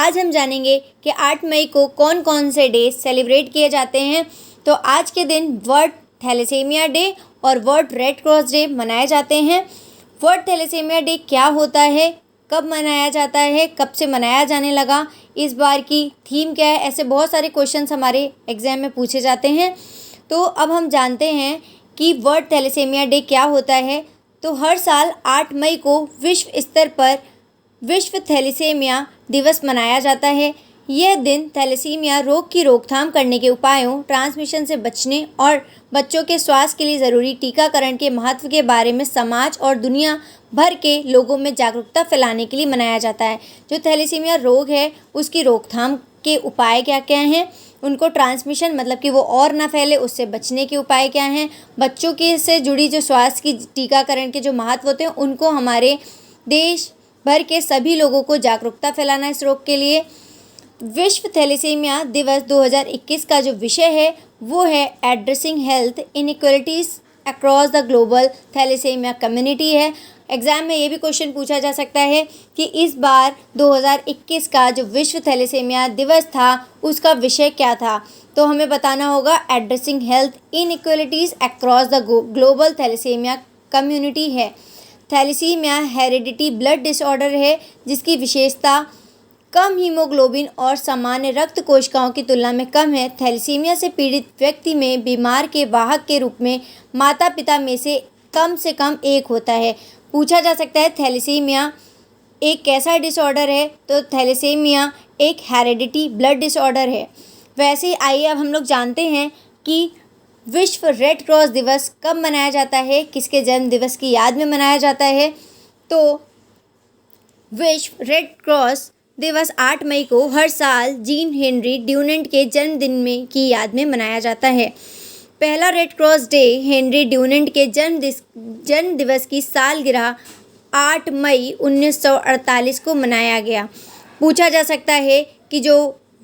आज हम जानेंगे कि 8 मई को कौन कौन से डे सेलिब्रेट किए जाते हैं। तो आज के दिन वर्ल्ड थैलेसीमिया डे और वर्ल्ड रेड क्रॉस डे मनाए जाते हैं। वर्ल्ड थैलेसीमिया डे क्या होता है, कब मनाया जाता है, कब से मनाया जाने लगा, इस बार की थीम क्या है, ऐसे बहुत सारे क्वेश्चंस हमारे एग्ज़ाम में पूछे जाते हैं। तो अब हम जानते हैं कि वर्ल्ड थैलेसीमिया डे क्या होता है। तो हर साल 8 मई को विश्व स्तर पर विश्व थैलेसीमिया दिवस मनाया जाता है। यह दिन थैलेसीमिया रोग की रोकथाम करने के उपायों, ट्रांसमिशन से बचने और बच्चों के स्वास्थ्य के लिए ज़रूरी टीकाकरण के महत्व के बारे में समाज और दुनिया भर के लोगों में जागरूकता फैलाने के लिए मनाया जाता है। जो थैलेसीमिया रोग है उसकी रोकथाम के उपाय क्या क्या हैं, उनको ट्रांसमिशन मतलब कि वो और ना फैले उससे बचने के उपाय क्या हैं, बच्चों के से जुड़ी जो स्वास्थ्य की टीकाकरण के जो महत्व होते हैं उनको हमारे देश भर के सभी लोगों को जागरूकता फैलाना इस रोग के लिए। विश्व थैलेसीमिया दिवस 2021 का जो विषय है वो है addressing health inequalities across the global thalassaemia community है। एग्ज़ाम में ये भी क्वेश्चन पूछा जा सकता है कि इस बार 2021 का जो विश्व थैलेसीमिया दिवस था उसका विषय क्या था। तो हमें बताना होगा addressing health inequalities across the global thalassaemia community है। थैलेसीमिया हेरिडिटी ब्लड डिसऑर्डर है जिसकी विशेषता कम हीमोग्लोबिन और सामान्य रक्त कोशिकाओं की तुलना में कम है। थैलेसीमिया से पीड़ित व्यक्ति में बीमार के वाहक के रूप में माता पिता में से कम एक होता है। पूछा जा सकता है थैलेसीमिया एक कैसा डिसऑर्डर है, तो थैलेसीमिया एक हेरिडिटी ब्लड डिसऑर्डर है। वैसे आइए अब हम लोग जानते हैं कि विश्व रेड क्रॉस दिवस कब मनाया जाता है, किसके जन्म दिवस की याद में मनाया जाता है। तो विश्व रेड क्रॉस दिवस 8 मई को हर साल जीन हेनरी ड्यूनेंट के जन्मदिन में की याद में मनाया जाता है। पहला red cross day Henry Dunant के जन्म दिवस की सालगिरह 8 मई 1948 को मनाया गया। पूछा जा सकता है कि जो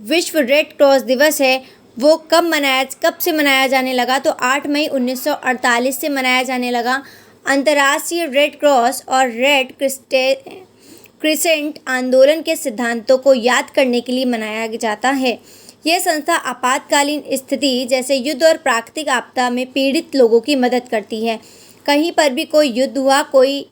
विश्व रेड क्रॉस दिवस है वो कब से मनाया जाने लगा। तो 8 मई 1948 से मनाया जाने लगा। अंतर्राष्ट्रीय रेड क्रॉस और रेड क्रिसेंट आंदोलन के सिद्धांतों को याद करने के लिए मनाया जाता है। यह संस्था आपातकालीन स्थिति जैसे युद्ध और प्राकृतिक आपदा में पीड़ित लोगों की मदद करती है। कहीं पर भी कोई युद्ध हुआ, कोई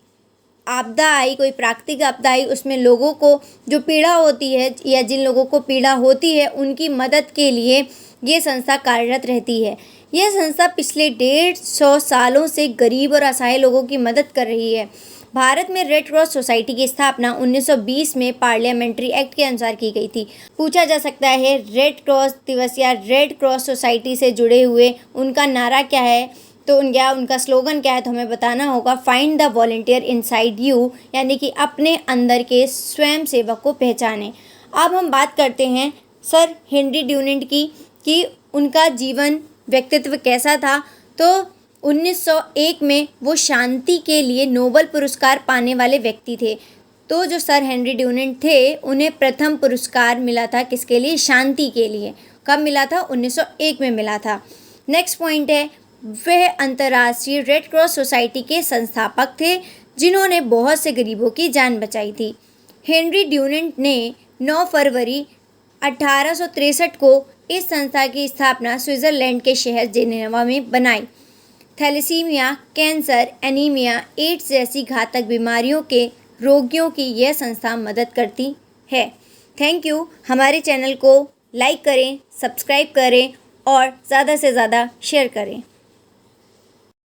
आपदा आई, कोई प्राकृतिक आपदा आई, उसमें लोगों को जो पीड़ा होती है या जिन लोगों को पीड़ा होती है उनकी मदद के लिए ये संस्था कार्यरत रहती है। यह संस्था पिछले 150 सालों से गरीब और असहाय लोगों की मदद कर रही है। भारत में रेड क्रॉस सोसाइटी की स्थापना 1920 में पार्लियामेंट्री एक्ट के अनुसार की गई थी। पूछा जा सकता है रेड क्रॉस दिवस या रेड क्रॉस सोसाइटी से जुड़े हुए उनका नारा क्या है, तो उनका स्लोगन क्या है। तो हमें बताना होगा find the volunteer inside you, यानी कि अपने अंदर के स्वयं सेवक को पहचानें। अब हम बात करते हैं सर हेनरी ड्यूनेंट की कि उनका जीवन व्यक्तित्व कैसा था। तो 1901 में वो शांति के लिए नोबेल पुरस्कार पाने वाले व्यक्ति थे। तो जो सर हेनरी ड्यूनेंट थे उन्हें प्रथम पुरस्कार मिला था किसके लिए, शांति के लिए। कब मिला था, 1901 में मिला था। नेक्स्ट पॉइंट है वह अंतर्राष्ट्रीय रेड क्रॉस सोसाइटी के संस्थापक थे जिन्होंने बहुत से गरीबों की जान बचाई थी। हेनरी ड्यूनेंट ने 9 फरवरी 1863 को इस संस्था की स्थापना स्विट्ज़रलैंड के शहर जेनेवा में बनाई। थैलेसीमिया, कैंसर, एनीमिया, एड्स जैसी घातक बीमारियों के रोगियों की यह संस्था मदद करती है। Thank you. हमारे चैनल को लाइक करें, सब्सक्राइब करें और ज़्यादा से ज़्यादा शेयर करें।